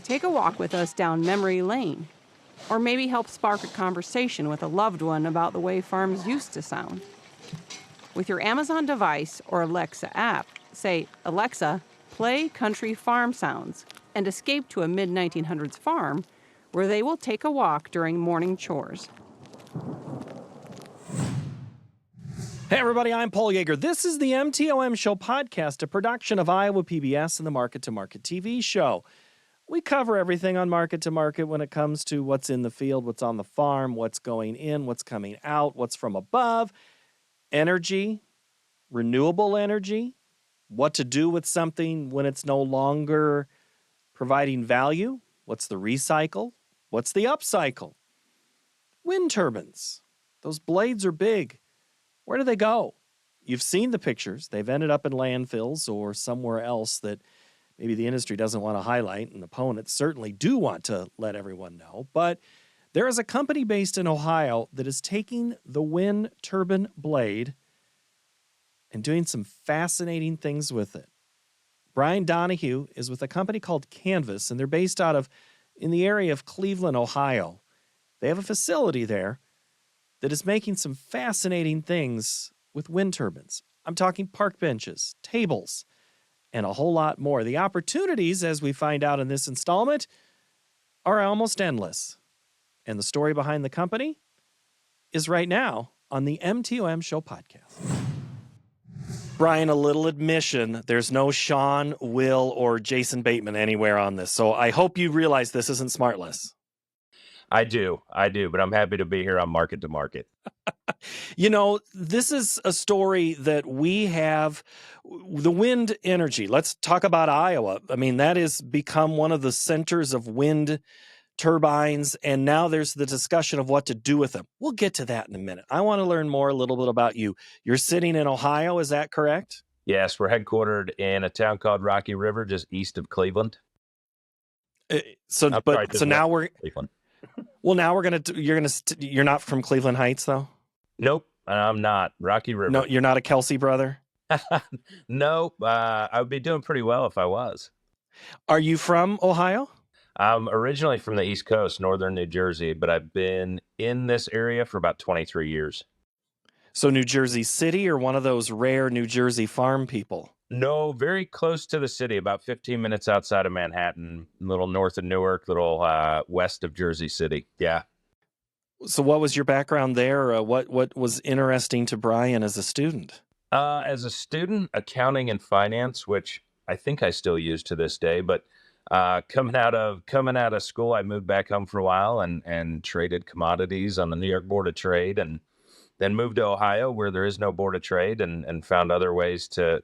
Take a walk with us down memory lane. Or maybe help spark a conversation with a loved one about the way farms used to sound. With your Amazon device or Alexa app, say, "Alexa, play country farm sounds," and escape to a mid-1900s farm where they will take a walk during morning chores. Hey everybody, I'm Paul Yeager. This is the MTOM Show podcast, a production of Iowa PBS and the Market to Market TV show. We cover everything on Market to Market when it comes to what's in the field, what's on the farm, what's going in, what's coming out, what's from above, energy, renewable energy, what to do with something when it's no longer providing value, what's the recycle, what's the upcycle. Wind turbines, those blades are big. Where do they go? You've seen the pictures. They've ended up in landfills or somewhere else that maybe the industry doesn't want to highlight, and opponents certainly do want to let everyone know. But there is a company based in Ohio that is taking the wind turbine blade and doing some fascinating things with it. Brian Donahue is with a company called Canvus, and they're based in the area of Cleveland, Ohio. They have a facility there that is making some fascinating things with wind turbines. I'm talking park benches, tables, and a whole lot more. The opportunities, as we find out in this installment, are almost endless. And the story behind the company is right now on the MTOM Show podcast. Brian, a little admission, there's no Sean, Will, or Jason Bateman anywhere on this, so I hope you realize this isn't Smartless. I do, but I'm happy to be here on Market to Market. You know, this is a story that we have, the wind energy. Let's talk about Iowa. I mean, that has become one of the centers of wind turbines, and now there's the discussion of what to do with them. We'll get to that in a minute. I want to learn more a little bit about you. You're sitting in Ohio, is that correct? Yes, we're headquartered in a town called Rocky River, just east of Cleveland. Now we're Cleveland. Well, now you're not from Cleveland Heights, though? Nope, I'm not. Rocky River. No, you're not a Kelsey brother? Nope, I would be doing pretty well if I was. Are you from Ohio? I'm originally from the East Coast, northern New Jersey, but I've been in this area for about 23 years. So New Jersey City, or one of those rare New Jersey farm people? No, very close to the city, about 15 minutes outside of Manhattan, a little north of Newark, little west of Jersey City. Yeah. So what was your background there? What was interesting to Brian as a student? As a student, accounting and finance, which I think I still use to this day. But coming out of school, I moved back home for a while and traded commodities on the New York Board of Trade, and then moved to Ohio, where there is no Board of Trade, and found other ways to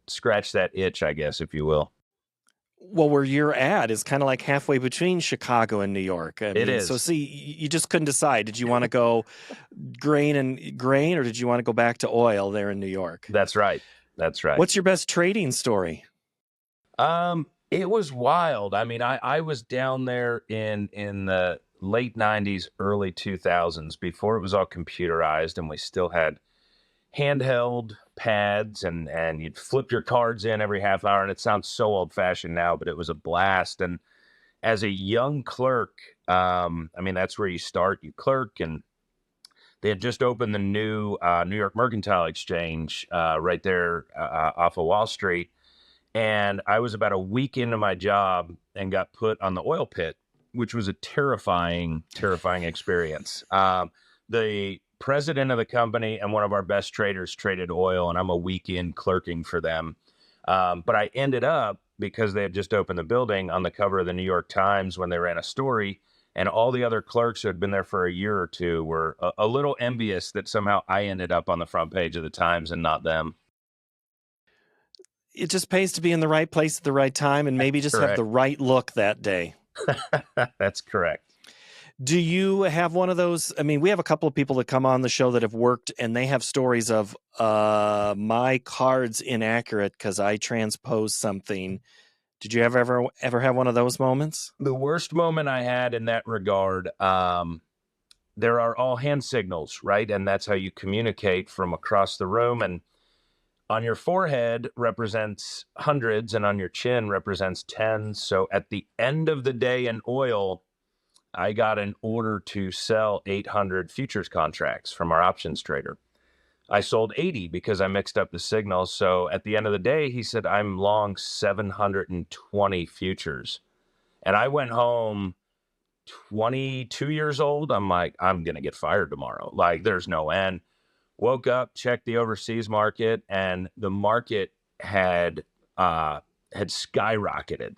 scratch that itch, I guess, if you will. Well, where you're at is kind of like halfway between Chicago and New York. It is. So, see, you just couldn't decide. Did you want to go grain, or did you want to go back to oil there in New York? That's right. What's your best trading story? It was wild. I mean, I was down there in the late 90s, early 2000s, before it was all computerized, and we still had handheld pads, and you'd flip your cards in every half hour, and it sounds so old-fashioned now, but it was a blast. And as a young clerk, I mean, that's where you start. You clerk, and they had just opened the new New York Mercantile Exchange right there off of Wall Street, and I was about a week into my job and got put on the oil pit, which was a terrifying experience. The president of the company and one of our best traders traded oil, and I'm a week in clerking for them. But I ended up, because they had just opened the building, on the cover of the New York Times when they ran a story, and all the other clerks who had been there for a year or two were a little envious that somehow I ended up on the front page of the Times and not them. It just pays to be in the right place at the right time, and maybe just have the right look that day. That's correct. Do you have one of those? I mean, we have a couple of people that come on the show that have worked, and they have stories of my card's inaccurate because I transposed something. Did you ever have one of those moments? The worst moment I had in that regard, there are all hand signals, right? And that's how you communicate from across the room. And On your forehead represents hundreds, and on your chin represents tens. So at the end of the day in oil, I got an order to sell 800 futures contracts from our options trader. I sold 80 because I mixed up the signals. So at the end of the day, he said, I'm long 720 futures. And I went home 22 years old. I'm like, I'm going to get fired tomorrow. Like, there's no end. Woke up, checked the overseas market, and the market had skyrocketed.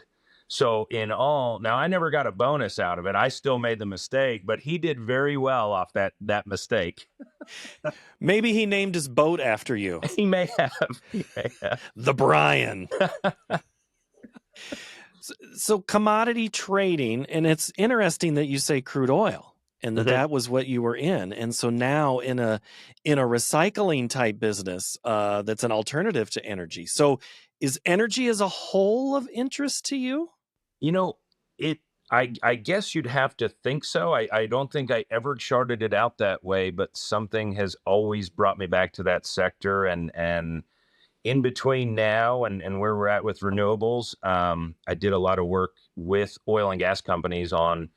So in all, now I never got a bonus out of it. I still made the mistake, but he did very well off that mistake. Maybe he named his boat after you. He may have. He may have. The Brian. So commodity trading, and it's interesting that you say crude oil, and that was what you were in. And so now in a recycling type business that's an alternative to energy. So is energy as a whole of interest to you? You know, I guess you'd have to think so. I don't think I ever charted it out that way, but something has always brought me back to that sector. And in between now and where we're at with renewables, I did a lot of work with oil and gas companies on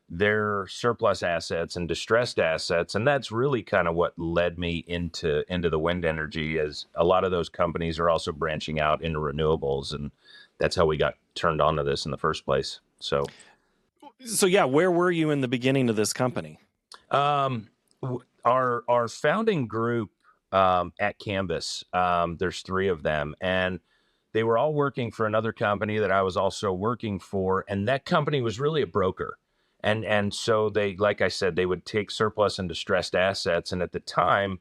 their surplus assets and distressed assets. And that's really kind of what led me into the wind energy, as a lot of those companies are also branching out into renewables. And that's how we got turned on to this in the first place. So yeah, where were you in the beginning of this company? Our founding group at Canvus, there's 3 of them, and they were all working for another company that I was also working for, and that company was really a broker. And so they, like I said, they would take surplus and distressed assets. And at the time,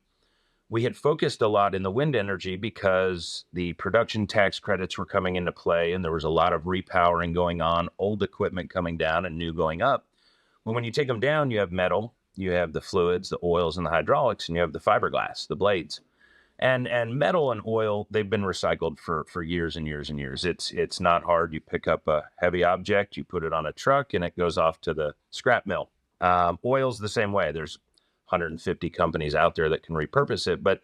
we had focused a lot in the wind energy because the production tax credits were coming into play, and there was a lot of repowering going on, old equipment coming down and new going up. Well, when you take them down, you have metal, you have the fluids, the oils, and the hydraulics, and you have the fiberglass, the blades. And metal and oil, they've been recycled for years and years and years. It's not hard. You pick up a heavy object, you put it on a truck, and it goes off to the scrap mill. Oil's the same way. There's 150 companies out there that can repurpose it. But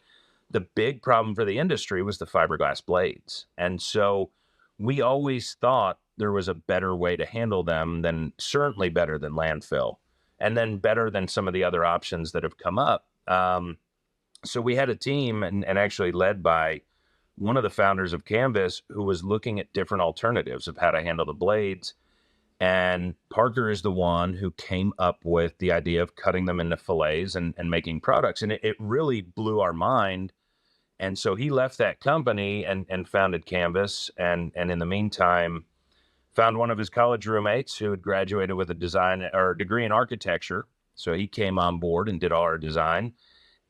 the big problem for the industry was the fiberglass blades. And so we always thought there was a better way to handle them, than certainly better than landfill, and then better than some of the other options that have come up. So we had a team, and actually led by one of the founders of Canvus, who was looking at different alternatives of how to handle the blades. And Parker is the one who came up with the idea of cutting them into fillets and making products. And it really blew our mind. And so he left that company and founded Canvus. And in the meantime, found one of his college roommates who had graduated with a design or degree in architecture. So he came on board and did all our design.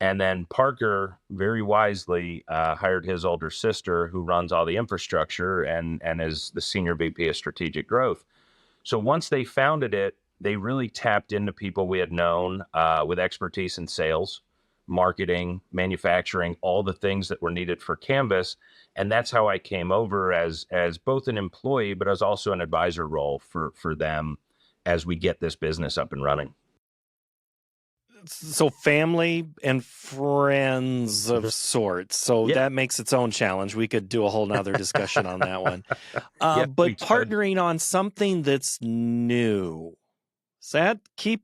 And then Parker very wisely hired his older sister, who runs all the infrastructure and is the senior VP of strategic growth. So once they founded it, they really tapped into people we had known with expertise in sales, marketing, manufacturing, all the things that were needed for Canvus. And that's how I came over as both an employee, but as also an advisor role for them as we get this business up and running. So family and friends of sorts. So that makes its own challenge. We could do a whole nother discussion on that one. But partnering on something that's new,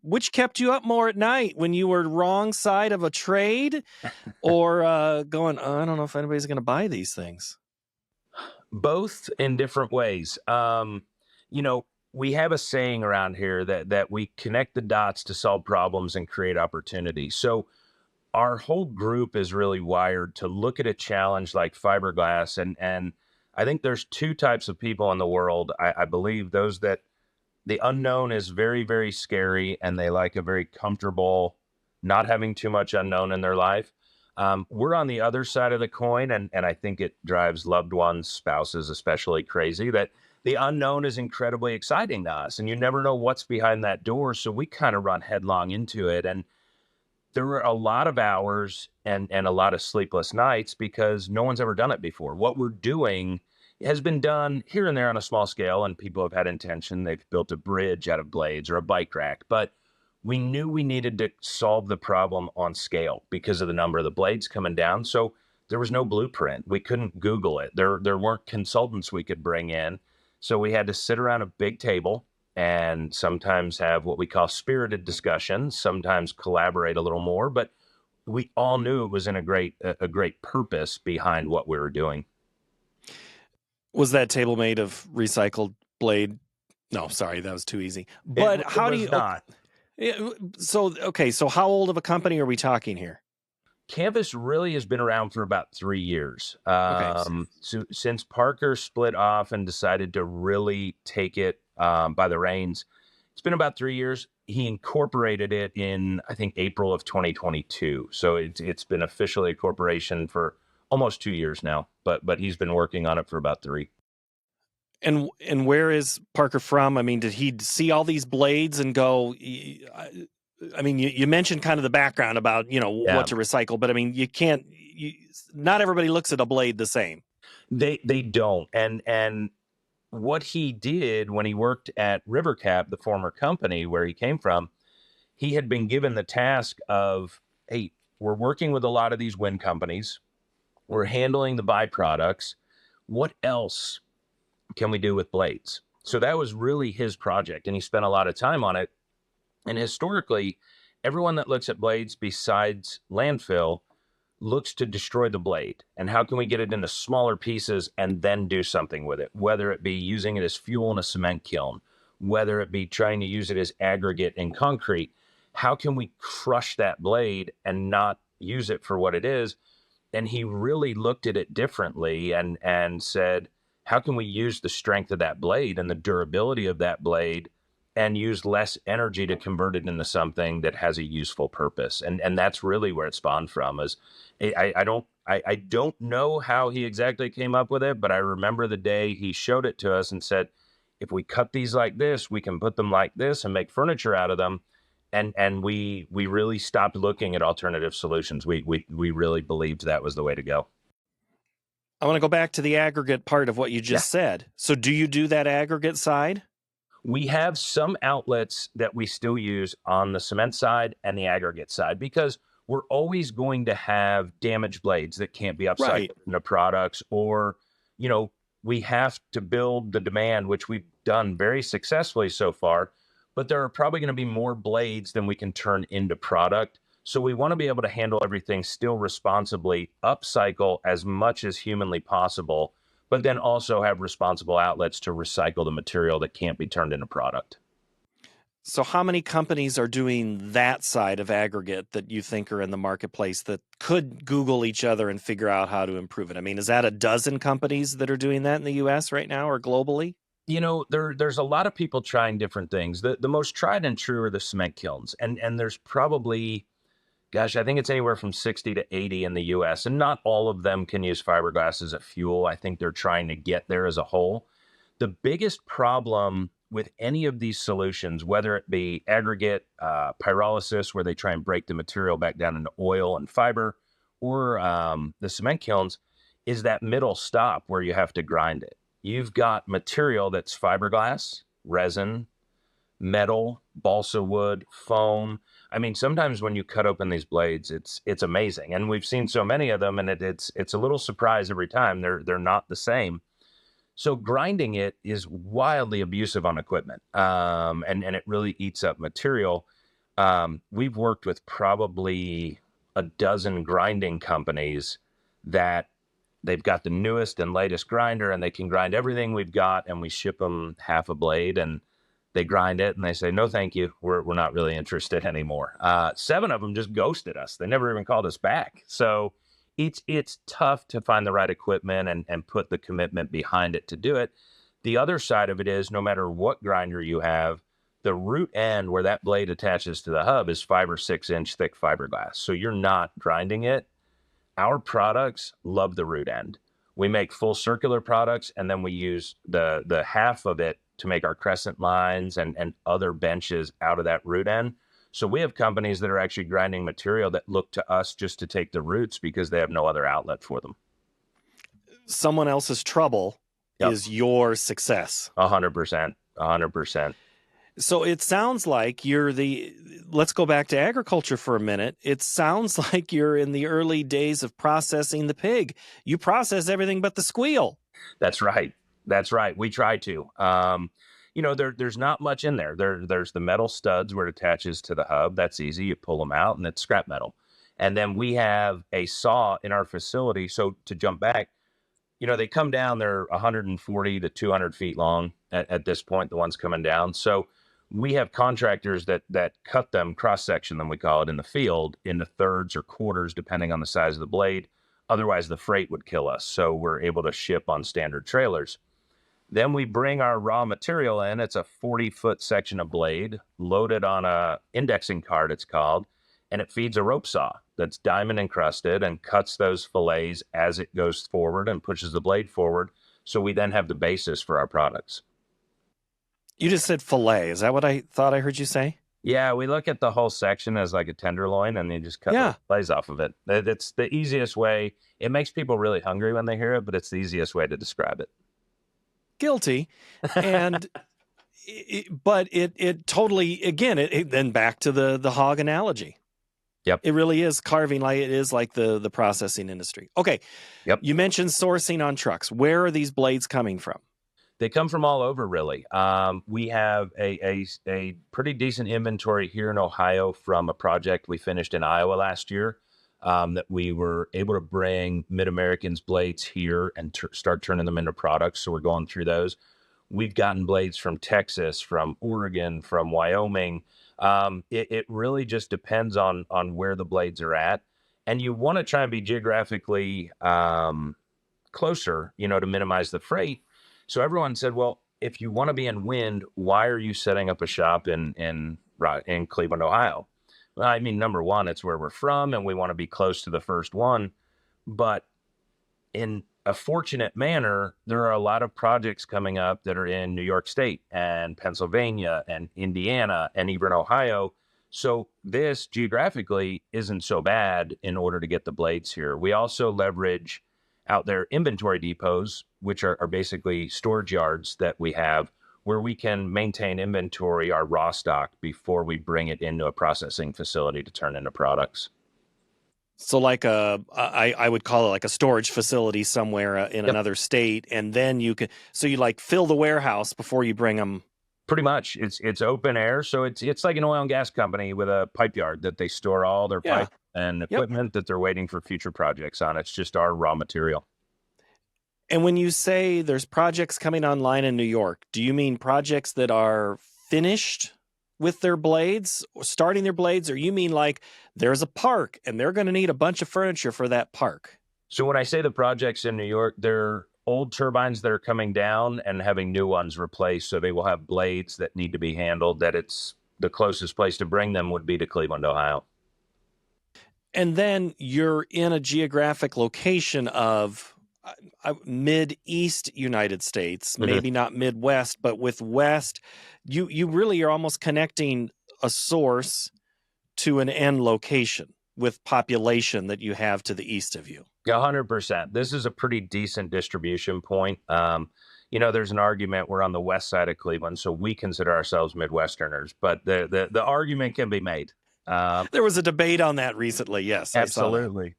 which kept you up more at night, when you were wrong side of a trade, or going, I don't know if anybody's going to buy these things? Both in different ways. We have a saying around here that we connect the dots to solve problems and create opportunity. So our whole group is really wired to look at a challenge like fiberglass. And I think there's 2 types of people in the world. I believe those that the unknown is very, very scary, and they like a very comfortable, not having too much unknown in their life. We're on the other side of the coin, and I think it drives loved ones, spouses especially, crazy, that the unknown is incredibly exciting to us, and you never know what's behind that door. So we kind of run headlong into it. And there were a lot of hours and a lot of sleepless nights because no one's ever done it before. What we're doing has been done here and there on a small scale, and people have had intention. They've built a bridge out of blades or a bike rack, but we knew we needed to solve the problem on scale because of the number of the blades coming down. So there was no blueprint. We couldn't Google it. There weren't consultants we could bring in. So we had to sit around a big table and sometimes have what we call spirited discussions, sometimes collaborate a little more, but we all knew it was in a great purpose behind what we were doing. Was that table made of recycled blade? No, sorry, that was too easy. But how do you not? So how old of a company are we talking here? Canvus really has been around for about 3 years. Okay. So since Parker split off and decided to really take it by the reins, it's been about 3 years. He incorporated it in, I think, April of 2022. So it's been officially a corporation for almost 2 years now, but he's been working on it for about 3. And where is Parker from? I mean, did he see all these blades and go? I mean, you mentioned kind of the background about what to recycle, but I mean, you can't. Not everybody looks at a blade the same. They don't. And what he did when he worked at Rivercap, the former company where he came from, he had been given the task of, hey, we're working with a lot of these wind companies. We're handling the byproducts. What else can we do with blades? So that was really his project, and he spent a lot of time on it. And historically, everyone that looks at blades besides landfill looks to destroy the blade. And how can we get it into smaller pieces and then do something with it? Whether it be using it as fuel in a cement kiln, whether it be trying to use it as aggregate in concrete. How can we crush that blade and not use it for what it is? And he really looked at it differently and said, how can we use the strength of that blade and the durability of that blade and use less energy to convert it into something that has a useful purpose? And that's really where it spawned from. I don't know how he exactly came up with it, but I remember the day he showed it to us and said, if we cut these like this, we can put them like this and make furniture out of them. And we really stopped looking at alternative solutions. We really believed that was the way to go. I want to go back to the aggregate part of what you just said. So do you do that aggregate side? We have some outlets that we still use on the cement side and the aggregate side, because we're always going to have damaged blades that can't be upcycled into products, or, we have to build the demand, which we've done very successfully so far, but there are probably going to be more blades than we can turn into product. So we want to be able to handle everything still responsibly, upcycle as much as humanly possible, but then also have responsible outlets to recycle the material that can't be turned into product. So how many companies are doing that side of aggregate that you think are in the marketplace that could Google each other and figure out how to improve it? I mean, is that a dozen companies that are doing that in the U.S. right now or globally? There's a lot of people trying different things. The most tried and true are the cement kilns. And there's probably, I think it's anywhere from 60 to 80 in the U.S. And not all of them can use fiberglass as a fuel. I think they're trying to get there as a whole. The biggest problem with any of these solutions, whether it be aggregate, pyrolysis, where they try and break the material back down into oil and fiber, or the cement kilns, is that middle stop where you have to grind it. You've got material that's fiberglass, resin, metal, balsa wood, foam. I mean, sometimes when you cut open these blades, it's amazing. And we've seen so many of them, and it's a little surprise every time. They're not the same. So grinding it is wildly abusive on equipment, and it really eats up material. We've worked with probably a dozen grinding companies that they've got the newest and latest grinder, and they can grind everything we've got, and we ship them half a blade, and they grind it, and they say, no, thank you. We're not really interested anymore. 7 of them just ghosted us. They never even called us back. So it's tough to find the right equipment and put the commitment behind it to do it. The other side of it is, no matter what grinder you have, the root end where that blade attaches to the hub is 5 or 6 inch thick fiberglass. So you're not grinding it. Our products love the root end. We make full circular products, and then we use the half of it to make our crescent lines and other benches out of that root end. So we have companies that are actually grinding material that look to us just to take the roots because they have no other outlet for them. Someone else's trouble is your success. 100%. So it sounds like let's go back to agriculture for a minute. It sounds like you're in the early days of processing the pig. You process everything but the squeal. That's right. That's right. We try to. There's not much in there. There's the metal studs where it attaches to the hub. That's easy. You pull them out, and it's scrap metal. And then we have a saw in our facility. So to jump back, they come down. They're 140 to 200 feet long at this point. The ones coming down. So we have contractors that cut them, cross section them, we call it, in the field into thirds or quarters, depending on the size of the blade. Otherwise, the freight would kill us. So we're able to ship on standard trailers. Then we bring our raw material in. It's a 40-foot section of blade loaded on a indexing cart, it's called, and it feeds a rope saw that's diamond encrusted and cuts those fillets as it goes forward and pushes the blade forward. So we then have the basis for our products. You just said fillet. Is that what I thought I heard you say? Yeah, we look at the whole section as like a tenderloin, and you just cut the fillets off of it. It's the easiest way. It makes people really hungry when they hear it, but it's the easiest way to describe it. Guilty. And but it totally, again, it then back to the hog analogy. Yep. It really is carving like it is like the processing industry. Okay. Yep. You mentioned sourcing on trucks. Where are these blades coming from? They come from all over, really. We have a pretty decent inventory here in Ohio from a project we finished in Iowa last year, that we were able to bring Mid-American's blades here and start turning them into products. So we're going through those. We've gotten blades from Texas, from Oregon, from Wyoming. It really just depends on where the blades are at. And you want to try and be geographically closer, to minimize the freight. So everyone said, well, if you want to be in wind, why are you setting up a shop in Cleveland, Ohio? Well, I mean, number one, it's where we're from, and we want to be close to the first one. But in a fortunate manner, there are a lot of projects coming up that are in New York State and Pennsylvania and Indiana and even Ohio. So this geographically isn't so bad in order to get the blades here. We also leverage out there inventory depots, which are basically storage yards that we have where we can maintain inventory, our raw stock, before we bring it into a processing facility to turn into products. So like I would call it like a storage facility somewhere in another state. And then you like fill the warehouse before you bring them. Pretty much. It's open air. So it's like an oil and gas company with a pipe yard that they store all their pipe and equipment that they're waiting for future projects on. It's just our raw material. And when you say there's projects coming online in New York, do you mean projects that are finished with their blades, or starting their blades, or you mean like there's a park and they're going to need a bunch of furniture for that park? So when I say the projects in New York, they're old turbines that are coming down and having new ones replaced. So they will have blades that need to be handled, that it's the closest place to bring them would be to Cleveland, Ohio. And then you're in a geographic location of mid-east United States, maybe not Midwest, but with West, you really are almost connecting a source to an end location with population that you have to the east of you. 100%. This is a pretty decent distribution point. There's an argument we're on the west side of Cleveland, so we consider ourselves Midwesterners, but the argument can be made. There was a debate on that recently. Yes, absolutely.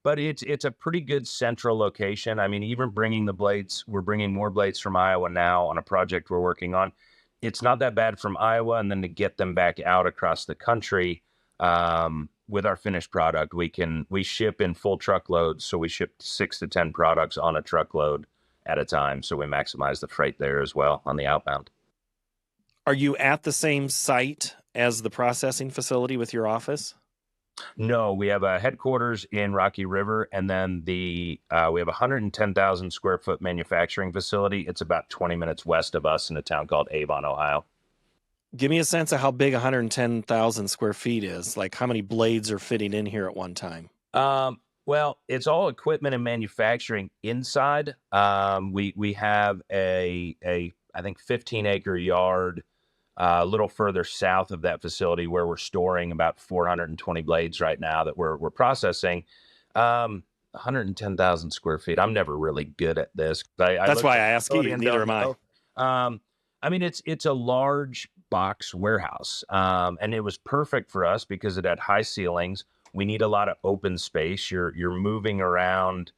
But it's a pretty good central location. I mean, even bringing the blades, we're bringing more blades from Iowa now on a project we're working on. It's not that bad from Iowa, and then to get them back out across the country with our finished product, we ship in full truckloads. So we ship 6 to 10 products on a truckload at a time. So we maximize the freight there as well on the outbound. Are you at the same site as the processing facility with your office? No, we have a headquarters in Rocky River, and then we have a 110,000 square foot manufacturing facility. It's about 20 minutes west of us in a town called Avon, Ohio. Give me a sense of how big 110,000 square feet is. Like how many blades are fitting in here at one time? Well, it's all equipment and manufacturing inside. We have a I think 15-acre yard a little further south of that facility where we're storing about 420 blades right now that we're processing. 110,000 square feet. I'm never really good at this. That's why I ask you. Neither am I. I mean, it's a large box warehouse, and it was perfect for us because it had high ceilings. We need a lot of open space. You're moving around,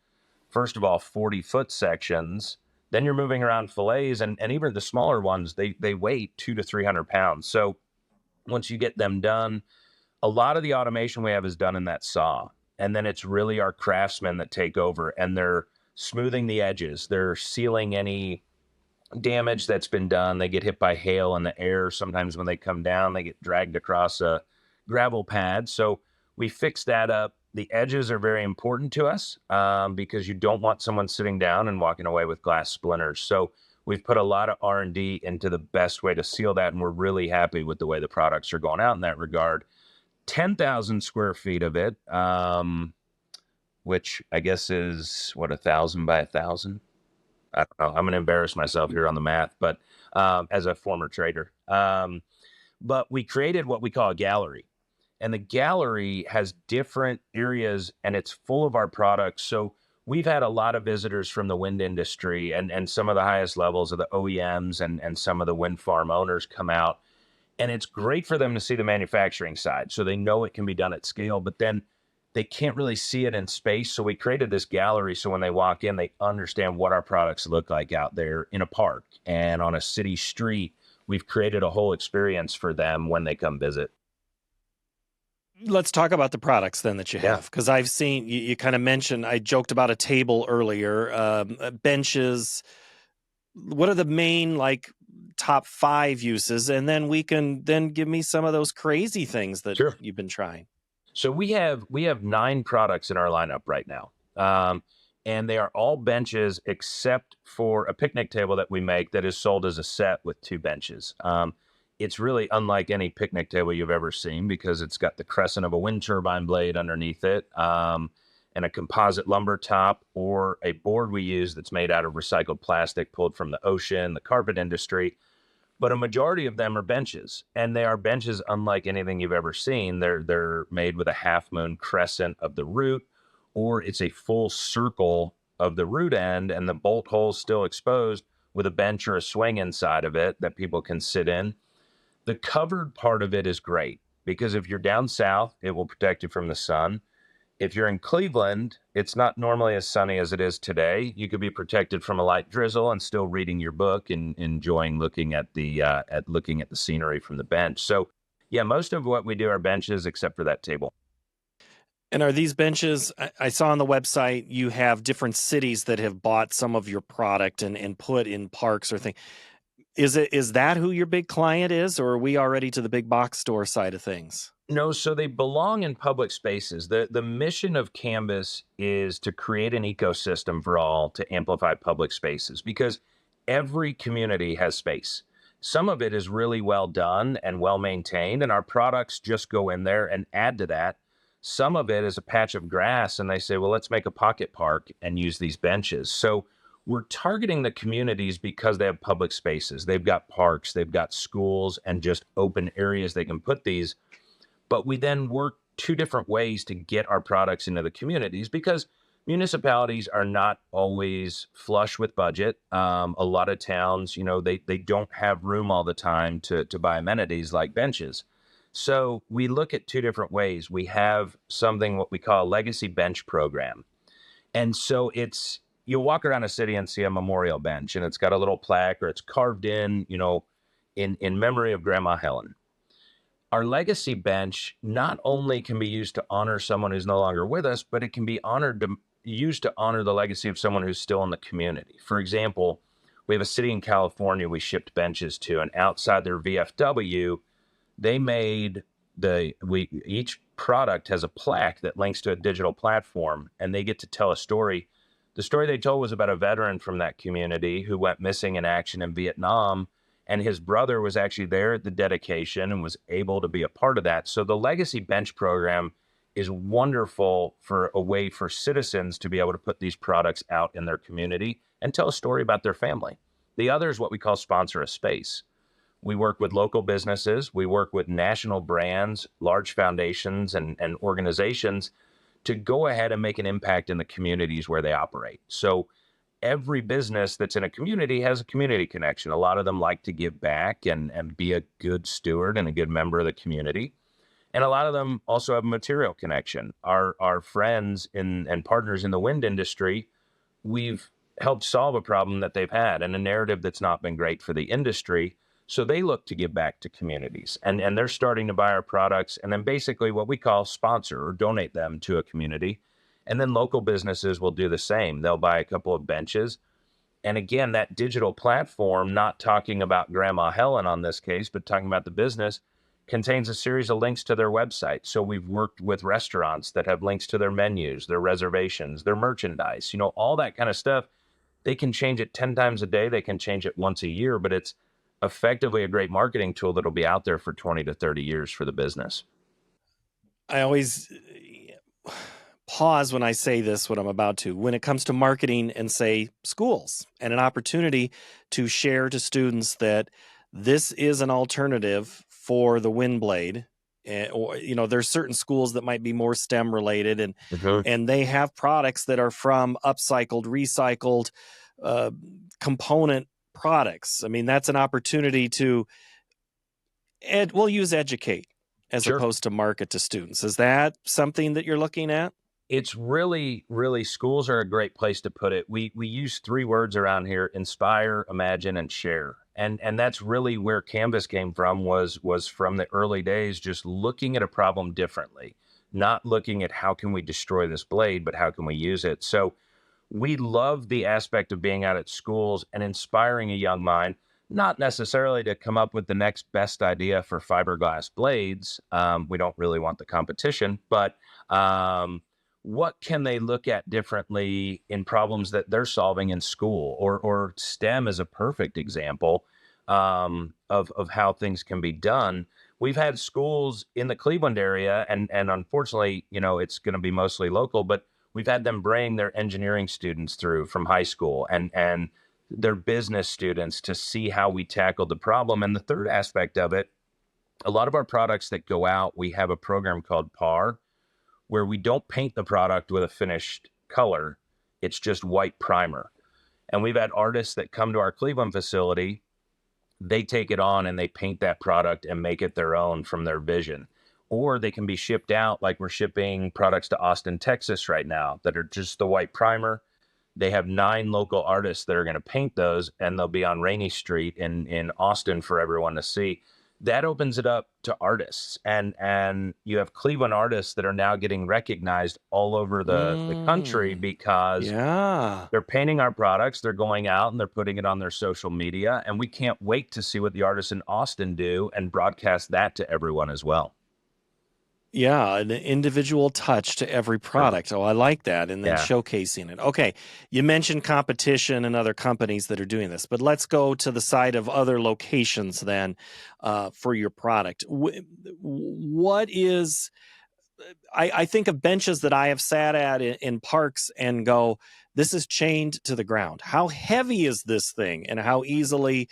first of all, 40-foot sections. Then you're moving around fillets, and even the smaller ones, they weigh 200 to 300 pounds. So once you get them done, a lot of the automation we have is done in that saw, and then it's really our craftsmen that take over, and they're smoothing the edges. They're sealing any damage that's been done. They get hit by hail in the air. Sometimes when they come down, they get dragged across a gravel pad. So we fix that up. The edges are very important to us because you don't want someone sitting down and walking away with glass splinters. So we've put a lot of R&D into the best way to seal that, and we're really happy with the way the products are going out in that regard. 10,000 square feet of it, which I guess is, what, 1,000 by 1,000? I don't know. I'm going to embarrass myself here on the math, but as a former trader. But we created what we call a gallery. And the gallery has different areas, and it's full of our products. So we've had a lot of visitors from the wind industry and some of the highest levels of the OEMs and some of the wind farm owners come out. And it's great for them to see the manufacturing side, so they know it can be done at scale, but then they can't really see it in space. So we created this gallery so when they walk in, they understand what our products look like out there in a park and on a city street. We've created a whole experience for them when they come visit. Let's talk about the products then that you Yeah. have, because I've seen you kind of mentioned, I joked about a table earlier, benches. What are the main top 5 uses? And then we can then give me some of those crazy things that Sure. you've been trying. So we have 9 products in our lineup right now. And they are all benches except for a picnic table that we make that is sold as a set with 2 benches. It's really unlike any picnic table you've ever seen because it's got the crescent of a wind turbine blade underneath it, and a composite lumber top, or a board we use that's made out of recycled plastic pulled from the ocean, the carpet industry. But a majority of them are benches, and they are benches unlike anything you've ever seen. They're made with a half moon crescent of the root, or it's a full circle of the root end and the bolt holes still exposed with a bench or a swing inside of it that people can sit in. The covered part of it is great because if you're down south, it will protect you from the sun. If you're in Cleveland, it's not normally as sunny as it is today. You could be protected from a light drizzle and still reading your book and enjoying looking at the scenery from the bench. So, yeah, most of what we do are benches except for that table. And are these benches, I saw on the website, you have different cities that have bought some of your product and put in parks or things. Is that who your big client is, or are we already to the big box store side of things? No, so they belong in public spaces. The mission of Canvus is to create an ecosystem for all to amplify public spaces because every community has space. Some of it is really well done and well maintained, and our products just go in there and add to that. Some of it is a patch of grass, and they say, well, let's make a pocket park and use these benches. So we're targeting the communities because they have public spaces. They've got parks, they've got schools, and just open areas they can put these. But we then work 2 different ways to get our products into the communities because municipalities are not always flush with budget. A lot of towns, they don't have room all the time to buy amenities like benches. So we look at 2 different ways. We have something what we call a legacy bench program. And so you'll walk around a city and see a memorial bench and it's got a little plaque or it's carved in memory of Grandma Helen. Our legacy bench not only can be used to honor someone who's no longer with us, but it can be used to honor the legacy of someone who's still in the community. For example, we have a city in California we shipped benches to, and outside their VFW, they made each product has a plaque that links to a digital platform, and they get to tell a story. The story they told was about a veteran from that community who went missing in action in Vietnam, and his brother was actually there at the dedication and was able to be a part of that. So the Legacy Bench program is wonderful for a way for citizens to be able to put these products out in their community and tell a story about their family. The other is what we call sponsor a space. We work with local businesses. We work with national brands, large foundations, and organizations to go ahead and make an impact in the communities where they operate. So every business that's in a community has a community connection. A lot of them like to give back and be a good steward and a good member of the community. And a lot of them also have a material connection. Our friends and partners in the wind industry, we've helped solve a problem that they've had and a narrative that's not been great for the industry. So they look to give back to communities, and they're starting to buy our products and then basically what we call sponsor or donate them to a community. And then local businesses will do the same. They'll buy a couple of benches. And again, that digital platform, not talking about Grandma Helen on this case, but talking about the business, contains a series of links to their website. So we've worked with restaurants that have links to their menus, their reservations, their merchandise, all that kind of stuff. They can change it 10 times a day. They can change it once a year, but it's effectively a great marketing tool that'll be out there for 20 to 30 years for the business. I always pause when I say this, what I'm about to, when it comes to marketing and say schools and an opportunity to share to students that this is an alternative for the wind blade. Or there's certain schools that might be more STEM related, and they have products that are from upcycled, recycled component products. I mean, that's an opportunity to we'll use educate as Sure. opposed to market to students. Is that something that you're looking at? It's really, really, schools are a great place to put it. We use three words around here: inspire, imagine, and share. And that's really where Canvus came from, was from the early days, just looking at a problem differently, not looking at how can we destroy this blade, but how can we use it. So we love the aspect of being out at schools and inspiring a young mind, not necessarily to come up with the next best idea for fiberglass blades. We don't really want the competition, but what can they look at differently in problems that they're solving in school? Or STEM is a perfect example of how things can be done. We've had schools in the Cleveland area, and unfortunately, it's going to be mostly local, but we've had them bring their engineering students through from high school and their business students to see how we tackled the problem. And the third aspect of it, a lot of our products that go out, we have a program called PAR, where we don't paint the product with a finished color. It's just white primer. And we've had artists that come to our Cleveland facility, they take it on and they paint that product and make it their own from their vision. Or they can be shipped out, like we're shipping products to Austin, Texas right now that are just the white primer. They have 9 local artists that are going to paint those, and they'll be on Rainey Street in Austin for everyone to see. That opens it up to artists, and you have Cleveland artists that are now getting recognized all over the country because Yeah. they're painting our products, they're going out and they're putting it on their social media, and we can't wait to see what the artists in Austin do and broadcast that to everyone as well. Yeah, an individual touch to every product. Oh, I like that. And then Yeah. showcasing it. Okay, you mentioned competition and other companies that are doing this, but let's go to the side of other locations then for your product. What is, I think of benches that I have sat at in parks and go, this is chained to the ground. How heavy is this thing, and how easily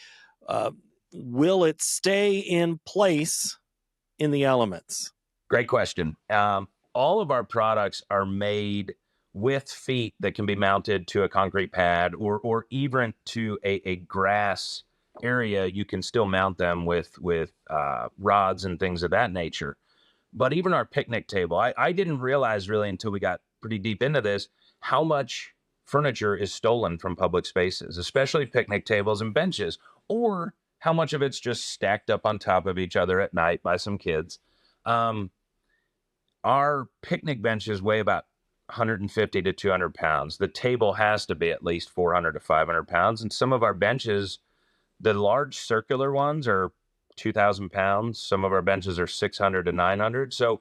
will it stay in place in the elements? Great question. All of our products are made with feet that can be mounted to a concrete pad, or even to a grass area. You can still mount them with rods and things of that nature. But even our picnic table, I didn't realize really until we got pretty deep into this how much furniture is stolen from public spaces, especially picnic tables and benches, or how much of it's just stacked up on top of each other at night by some kids. Um, our picnic benches weigh about 150 to 200 pounds. The table has to be at least 400 to 500 pounds. And some of our benches, the large circular ones, are 2,000 pounds. Some of our benches are 600 to 900. So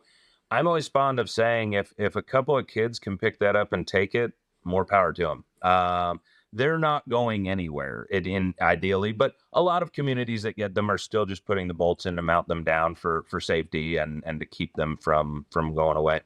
I'm always fond of saying if a couple of kids can pick that up and take it, more power to them. They're not going anywhere ideally, but a lot of communities that get them are still just putting the bolts in to mount them down for safety and to keep them from going away.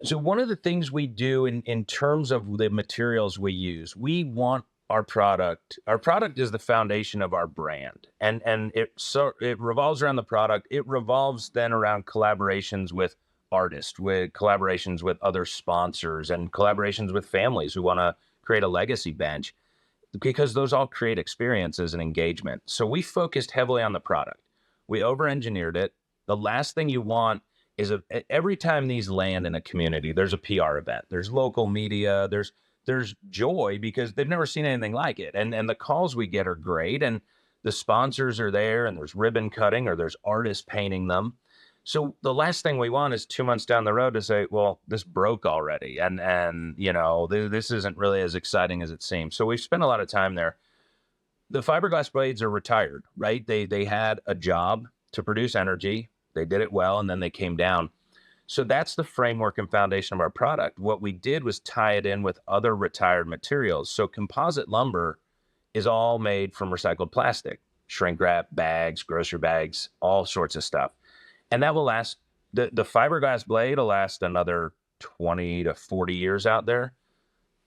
So one of the things we do in terms of the materials we use, we want our product is the foundation of our brand. And it revolves around the product. It revolves then around collaborations with artists, with collaborations with other sponsors, and collaborations with families who want to create a legacy bench, because those all create experiences and engagement. So we focused heavily on the product. We over-engineered it. The last thing you want is every time these land in a community, there's a PR event, there's local media, there's joy because they've never seen anything like it. And the calls we get are great, and the sponsors are there, and there's ribbon cutting or there's artists painting them. So the last thing we want is 2 months down the road to say, well, this broke already, and this isn't really as exciting as it seems. So we've spent a lot of time there. The fiberglass blades are retired, right? They had a job to produce energy. They did it well, and then they came down. So that's the framework and foundation of our product. What we did was tie it in with other retired materials. So composite lumber is all made from recycled plastic, shrink wrap, bags, grocery bags, all sorts of stuff. And that will last, the fiberglass blade will last another 20 to 40 years out there.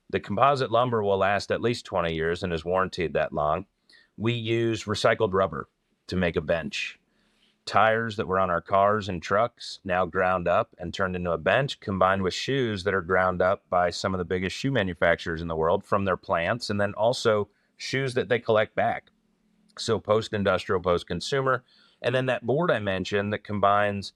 The composite lumber will last at least 20 years and is warranted that long. We use recycled rubber to make a bench. Tires that were on our cars and trucks now ground up and turned into a bench, combined with shoes that are ground up by some of the biggest shoe manufacturers in the world from their plants, and then also shoes that they collect back. So post-industrial, post-consumer. And then that board I mentioned that combines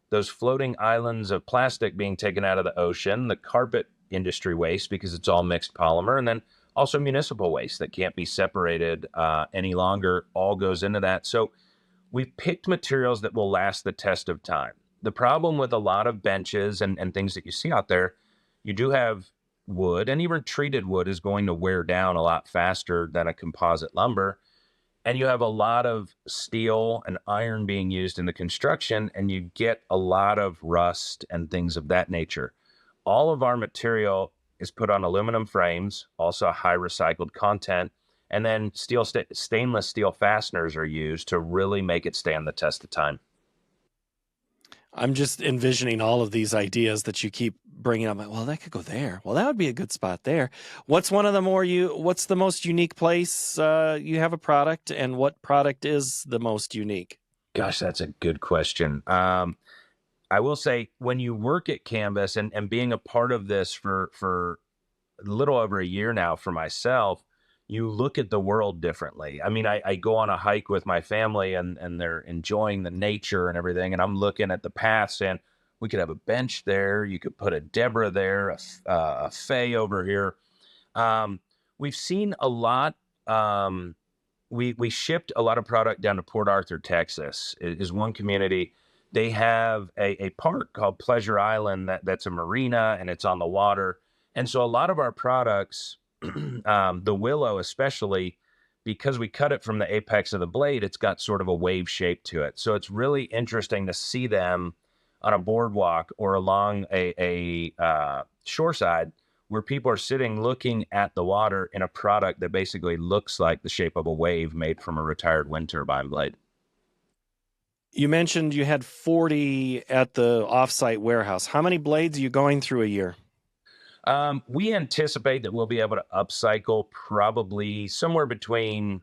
those floating islands of plastic being taken out of the ocean, the carpet industry waste because it's all mixed polymer, and then also municipal waste that can't be separated any longer, all goes into that. So we've picked materials that will last the test of time. The problem with a lot of benches and things that you see out there, you do have wood, and even treated wood is going to wear down a lot faster than a composite lumber. And you have a lot of steel and iron being used in the construction, and you get a lot of rust and things of that nature. All of our material is put on aluminum frames, also high recycled content, and then stainless steel fasteners are used to really make it stand the test of time. I'm just envisioning all of these ideas that you keep bringing up. Well, that could go there. Well, that would be a good spot there. What's the most unique place you have a product, and what product is the most unique? Gosh, that's a good question. I will say, when you work at Canvus and being a part of this for a little over a year now for myself, you look at the world differently. I mean, I go on a hike with my family, and they're enjoying the nature and everything. And I'm looking at the path saying, we could have a bench there. You could put a Deborah there, a Faye over here. We've seen a lot. We shipped a lot of product down to Port Arthur, Texas, is one community. They have a park called Pleasure Island that's a marina, and it's on the water. And so a lot of our products, the willow especially, because we cut it from the apex of the blade, it's got sort of a wave shape to it. So it's really interesting to see them on a boardwalk or along a shoreside where people are sitting looking at the water in a product that basically looks like the shape of a wave made from a retired wind turbine blade. You mentioned you had 40 at the offsite warehouse. How many blades are you going through a year? We anticipate that we'll be able to upcycle probably somewhere between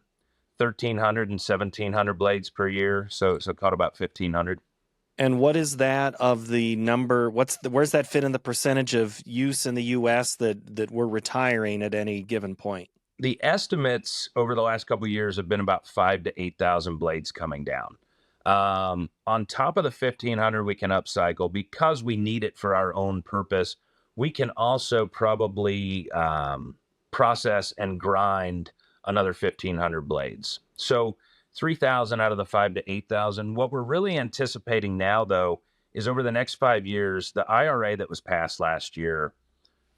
1,300 and 1,700 blades per year. So caught about 1,500. And what is that of the number? Where's that fit in the percentage of use in the U.S. that we're retiring at any given point? The estimates over the last couple of years have been about 5,000 to 8,000 blades coming down. On top of the 1,500 we can upcycle because we need it for our own purpose. We can also probably process and grind another 1,500 blades. So 3,000 out of the 5,000 to 8,000. What we're really anticipating now, though, is over the next 5 years, the IRA that was passed last year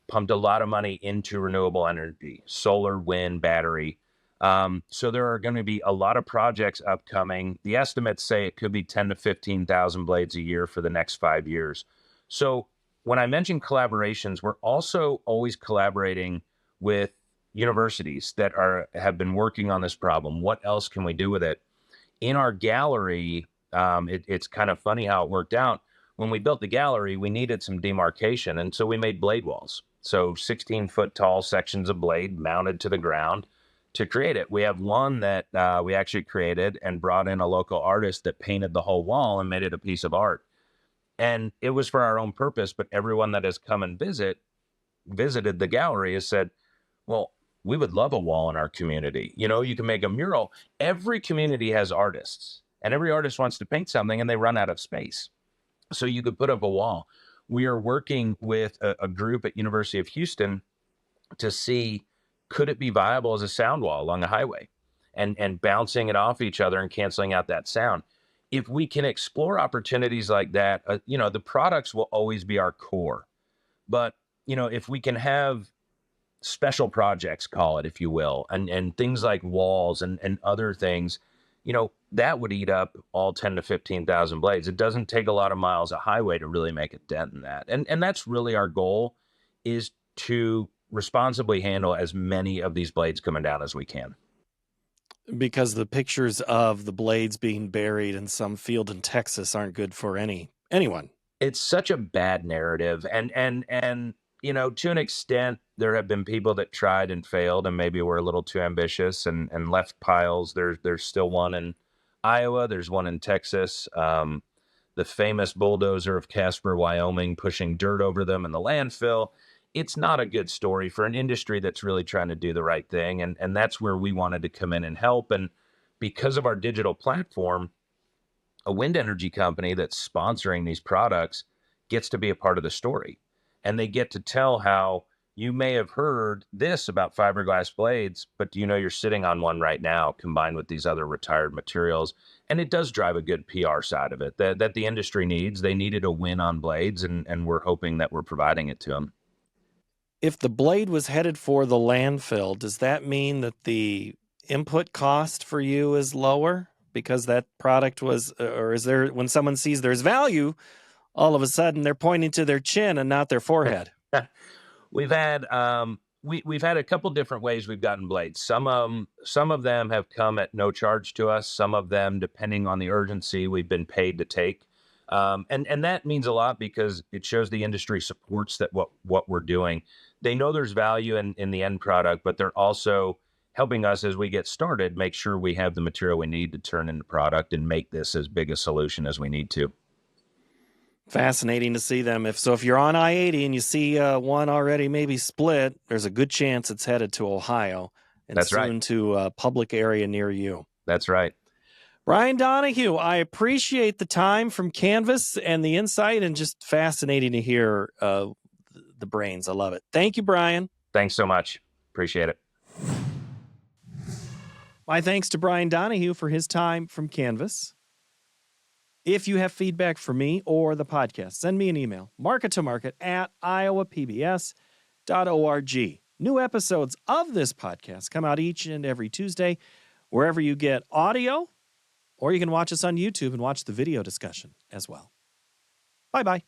pumped a lot of money into renewable energy, solar, wind, battery. So there are going to be a lot of projects upcoming. The estimates say it could be 10 to 15,000 blades a year for the next 5 years. So when I mention collaborations, we're also always collaborating with universities that have been working on this problem. What else can we do with it? In our gallery, it's kind of funny how it worked out. when we built the gallery, we needed some demarcation, and so we made blade walls. So 16-foot tall sections of blade mounted to the ground to create it. We have one that we actually created and brought in a local artist that painted the whole wall and made it a piece of art. And it was for our own purpose, but everyone that has come and visited the gallery has said, well, we would love a wall in our community. You know, you can make a mural. Every community has artists, and every artist wants to paint something, and they run out of space. So you could put up a wall. We are working with a group at University of Houston to see, could it be viable as a sound wall along a highway, and bouncing it off each other and canceling out that sound. If we can explore opportunities like that, you know, the products will always be our core. But, you know, if we can have special projects, call it, if you will, and things like walls and other things, you know, that would eat up all 10 to 15,000 blades. It doesn't take a lot of miles of highway to really make a dent in that. And that's really our goal, is to responsibly handle as many of these blades coming down as we can. Because the pictures of the blades being buried in some field in Texas aren't good for anyone. It's such a bad narrative. And you know, to an extent, there have been people that tried and failed and maybe were a little too ambitious and left piles. There's still one in Iowa. There's one in Texas. The famous bulldozer of Casper, Wyoming, pushing dirt over them in the landfill. It's not a good story for an industry that's really trying to do the right thing. And that's where we wanted to come in and help. And because of our digital platform, a wind energy company that's sponsoring these products gets to be a part of the story. And they get to tell how you may have heard this about fiberglass blades, but do you know you're sitting on one right now combined with these other retired materials? And it does drive a good PR side of it that the industry needs. They needed a win on blades, and we're hoping that we're providing it to them. If the blade was headed for the landfill, does that mean that the input cost for you is lower because that product was, or is there, when someone sees there's value, all of a sudden they're pointing to their chin and not their forehead? We've had we've had a couple different ways we've gotten blades. Some of them have come at no charge to us. Some of them, depending on the urgency, we've been paid to take. And that means a lot because it shows the industry supports that what we're doing. They know there's value in the end product, but they're also helping us as we get started make sure we have the material we need to turn into product and make this as big a solution as we need to. Fascinating to see them. If you're on I-80 and you see one already maybe split, there's a good chance it's headed to Ohio and That's soon right. to a public area near you. That's right. Brian Donahue, I appreciate the time from Canvus and the insight, and just fascinating to hear the brains. I love it. Thank you, Brian. Thanks so much. Appreciate it. My thanks to Brian Donahue for his time from Canvus. If you have feedback for me or the podcast, send me an email, markettomarket@iowapbs.org. New episodes of this podcast come out each and every Tuesday, wherever you get audio, or you can watch us on YouTube and watch the video discussion as well. Bye-bye.